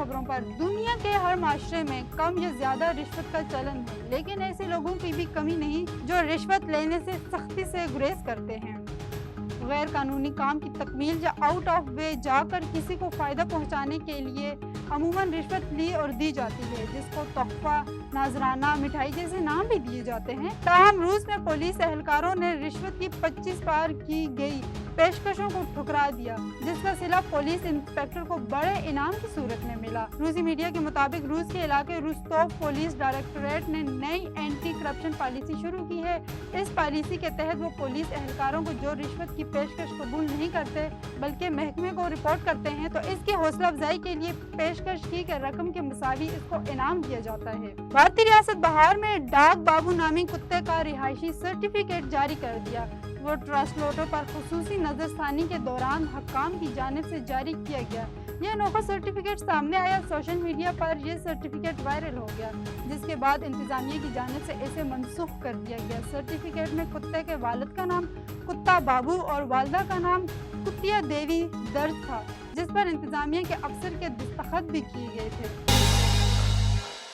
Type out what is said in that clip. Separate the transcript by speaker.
Speaker 1: खबरों पर। दुनिया के हर माशरे में कम या ज्यादा रिश्वत का चलन है, लेकिन ऐसे लोगों की भी कमी नहीं जो रिश्वत लेने से सख्ती से गुरेज करते हैं। गैर कानूनी काम की तकमील या आउट ऑफ वे जाकर किसी को फायदा पहुंचाने के लिए अमूमन रिश्वत ली और दी जाती है, जिसको तोहफा, नाजराना, मिठाई जैसे नाम भी दिए जाते हैं। ताहम रूस में पुलिस एहलकारों ने रिश्वत की 25 बार की गई पेशकशों को ठुकरा दिया, जिसका सिला पुलिस इंस्पेक्टर को बड़े इनाम की सूरत में मिला। रूसी मीडिया के मुताबिक रूस के इलाके रुस्तोव पुलिस डायरेक्टोरेट ने नई एंटी करप्शन पॉलिसी शुरू की है। इस पॉलिसी के तहत वो पुलिस एहलकारों को जो रिश्वत की पेशकश कबूल नहीं करते बल्कि महकमे को रिपोर्ट करते हैं तो इसकी हौसला अफजाई के लिए पेशकश की गई रकम के मुसावी इसको इनाम दिया जाता है। भारतीय रियासत बिहार में डाक बाबू नामी कुत्ते का रिहायशी सर्टिफिकेट जारी कर दिया। वो ट्रांसपोर्टर पर खुसूसी नजरसानी के दौरान हकाम की जानिब से जारी किया गया। यह अनोखा सर्टिफिकेट सामने आया। सोशल मीडिया पर यह सर्टिफिकेट वायरल हो गया, जिसके बाद इंतजामिया की जानिब से इसे मनसूख कर दिया गया। सर्टिफिकेट में कुत्ते के वालिद का नाम कुत्ता बाबू और वालदा का नाम कुतिया देवी दर्ज था, जिस पर इंतजामिया के अफसर के दस्तखत भी किए गए थे।